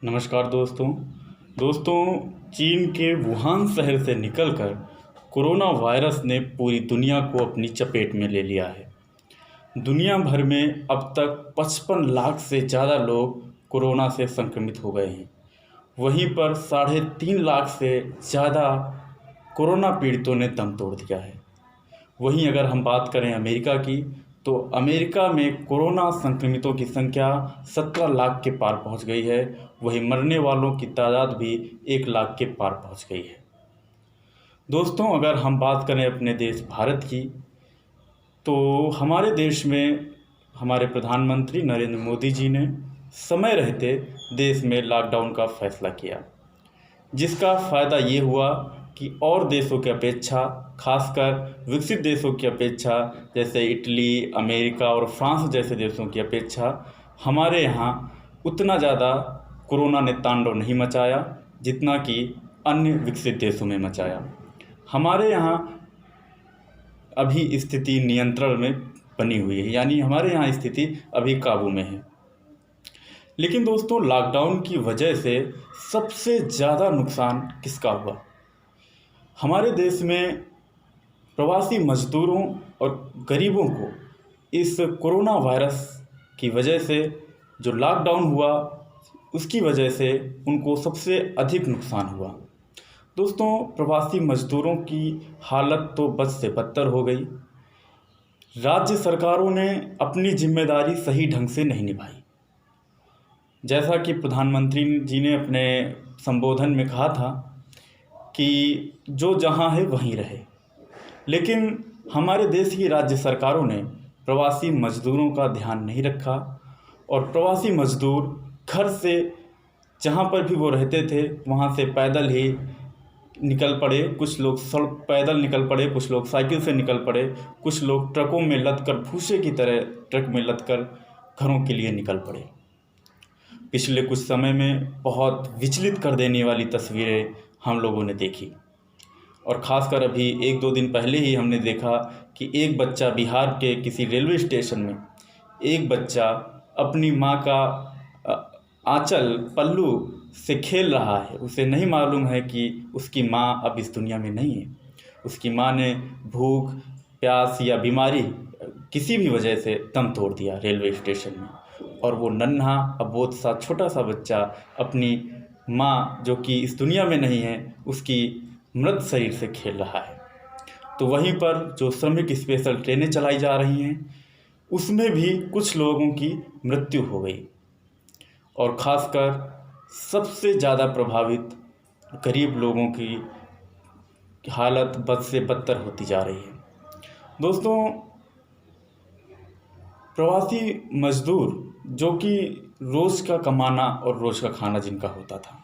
नमस्कार दोस्तों चीन के वुहान शहर से निकलकर कोरोना वायरस ने पूरी दुनिया को अपनी चपेट में ले लिया है। दुनिया भर में अब तक 55 लाख से ज़्यादा लोग कोरोना से संक्रमित हो गए हैं। वहीं पर 3.5 लाख से ज़्यादा कोरोना पीड़ितों ने दम तोड़ दिया है। वहीं अगर हम बात करें अमेरिका की, तो अमेरिका में कोरोना संक्रमितों की संख्या 17 लाख के पार पहुंच गई है। वहीं मरने वालों की तादाद भी 1 लाख के पार पहुंच गई है। दोस्तों, अगर हम बात करें अपने देश भारत की, तो हमारे देश में हमारे प्रधानमंत्री नरेंद्र मोदी जी ने समय रहते देश में लॉकडाउन का फैसला किया, जिसका फ़ायदा ये हुआ कि और देशों की अपेक्षा, खासकर विकसित देशों की अपेक्षा जैसे इटली, अमेरिका और फ्रांस जैसे देशों की अपेक्षा हमारे यहाँ उतना ज़्यादा कोरोना ने तांडव नहीं मचाया जितना कि अन्य विकसित देशों में मचाया। हमारे यहाँ अभी स्थिति नियंत्रण में बनी हुई है, यानी हमारे यहाँ स्थिति अभी काबू में है। लेकिन दोस्तों, लॉकडाउन की वजह से सबसे ज़्यादा नुकसान किसका हुआ? हमारे देश में प्रवासी मजदूरों और गरीबों को इस कोरोना वायरस की वजह से जो लॉकडाउन हुआ उसकी वजह से उनको सबसे अधिक नुकसान हुआ। दोस्तों, प्रवासी मजदूरों की हालत तो बद से बदतर हो गई। राज्य सरकारों ने अपनी जिम्मेदारी सही ढंग से नहीं निभाई। जैसा कि प्रधानमंत्री जी ने अपने संबोधन में कहा था कि जो जहाँ है वहीं रहे, लेकिन हमारे देश की राज्य सरकारों ने प्रवासी मजदूरों का ध्यान नहीं रखा और प्रवासी मजदूर घर से जहाँ पर भी वो रहते थे वहाँ से पैदल ही निकल पड़े। कुछ लोग पैदल निकल पड़े, कुछ लोग साइकिल से निकल पड़े, कुछ लोग ट्रकों में लदकर भूसे की तरह ट्रक में लदकर घरों के लिए निकल पड़े। पिछले कुछ समय में बहुत विचलित कर देने वाली तस्वीरें हम लोगों ने देखी, और ख़ासकर अभी 1-2 दिन पहले ही हमने देखा कि एक बच्चा बिहार के किसी रेलवे स्टेशन में एक बच्चा अपनी माँ का आंचल पल्लू से खेल रहा है। उसे नहीं मालूम है कि उसकी माँ अब इस दुनिया में नहीं है। उसकी माँ ने भूख, प्यास या बीमारी किसी भी वजह से दम तोड़ दिया रेलवे स्टेशन में, और वो नन्हा अबोध सा छोटा सा बच्चा अपनी माँ जो कि इस दुनिया में नहीं है उसकी मृत शरीर से खेल रहा है। तो वहीं पर जो श्रमिक स्पेशल ट्रेनें चलाई जा रही हैं उसमें भी कुछ लोगों की मृत्यु हो गई, और ख़ासकर सबसे ज़्यादा प्रभावित गरीब लोगों की हालत बद से बदतर होती जा रही है। दोस्तों, प्रवासी मजदूर जो कि रोज़ का कमाना और रोज़ का खाना जिनका होता था,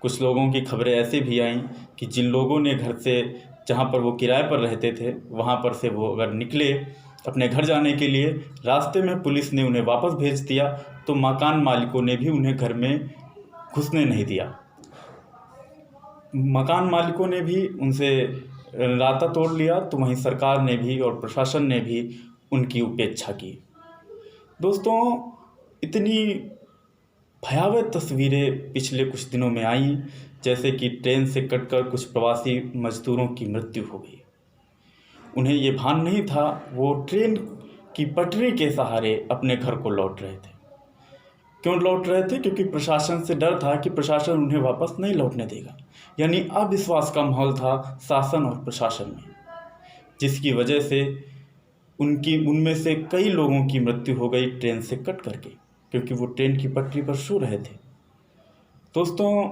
कुछ लोगों की खबरें ऐसे भी आईं कि जिन लोगों ने घर से, जहाँ पर वो किराए पर रहते थे, वहाँ पर से वो अगर निकले अपने घर जाने के लिए, रास्ते में पुलिस ने उन्हें वापस भेज दिया, तो मकान मालिकों ने भी उन्हें घर में घुसने नहीं दिया। मकान मालिकों ने भी उनसे नाता तोड़ लिया, तो वहीं सरकार ने भी और प्रशासन ने भी उनकी उपेक्षा की। दोस्तों, इतनी भयावह तस्वीरें पिछले कुछ दिनों में आई, जैसे कि ट्रेन से कटकर कुछ प्रवासी मजदूरों की मृत्यु हो गई। उन्हें ये भान नहीं था, वो ट्रेन की पटरी के सहारे अपने घर को लौट रहे थे। क्यों लौट रहे थे? क्योंकि प्रशासन से डर था कि प्रशासन उन्हें वापस नहीं लौटने देगा। यानी अविश्वास का माहौल था शासन और प्रशासन में, जिसकी वजह से उनमें से कई लोगों की मृत्यु हो गई ट्रेन से कट करके, क्योंकि वो ट्रेन की पटरी पर सो रहे थे। दोस्तों,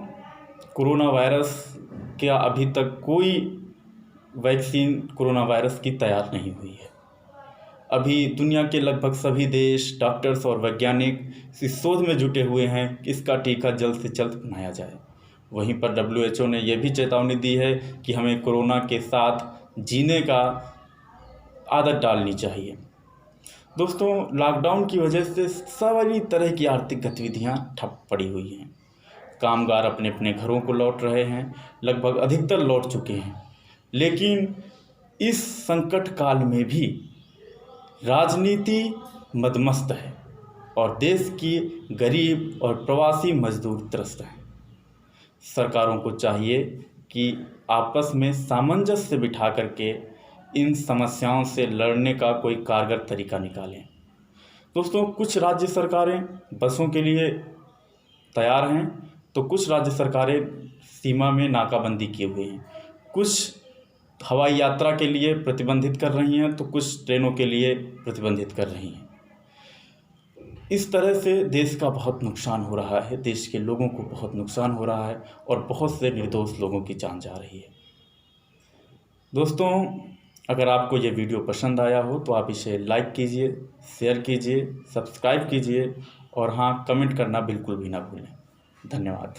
कोरोना वायरस का अभी तक कोई वैक्सीन कोरोना वायरस की तैयार नहीं हुई है। अभी दुनिया के लगभग सभी देश, डॉक्टर्स और वैज्ञानिक इस शोध में जुटे हुए हैं कि इसका टीका जल्द से जल्द बनाया जाए। वहीं पर WHO ने यह भी चेतावनी दी है कि हमें कोरोना के साथ जीने का आदत डालनी चाहिए। दोस्तों, लॉकडाउन की वजह से सारी तरह की आर्थिक गतिविधियां ठप पड़ी हुई हैं। कामगार अपने अपने घरों को लौट रहे हैं, लगभग अधिकतर लौट चुके हैं। लेकिन इस संकट काल में भी राजनीति मदमस्त है। और देश की गरीब और प्रवासी मजदूर त्रस्त हैं। सरकारों को चाहिए कि आपस में सामंजस्य बिठा करके इन समस्याओं से लड़ने का कोई कारगर तरीका निकालें। दोस्तों, कुछ राज्य सरकारें बसों के लिए तैयार हैं, तो कुछ राज्य सरकारें सीमा में नाकाबंदी किए हुए हैं। कुछ हवाई यात्रा के लिए प्रतिबंधित कर रही हैं, तो कुछ ट्रेनों के लिए प्रतिबंधित कर रही हैं। इस तरह से देश का बहुत नुकसान हो रहा है, देश के लोगों को बहुत नुकसान हो रहा है और बहुत से निर्दोष लोगों की जान जा रही है। दोस्तों, अगर आपको ये वीडियो पसंद आया हो तो आप इसे लाइक कीजिए, शेयर कीजिए, सब्सक्राइब कीजिए और हाँ, कमेंट करना बिल्कुल भी ना भूलें। धन्यवाद।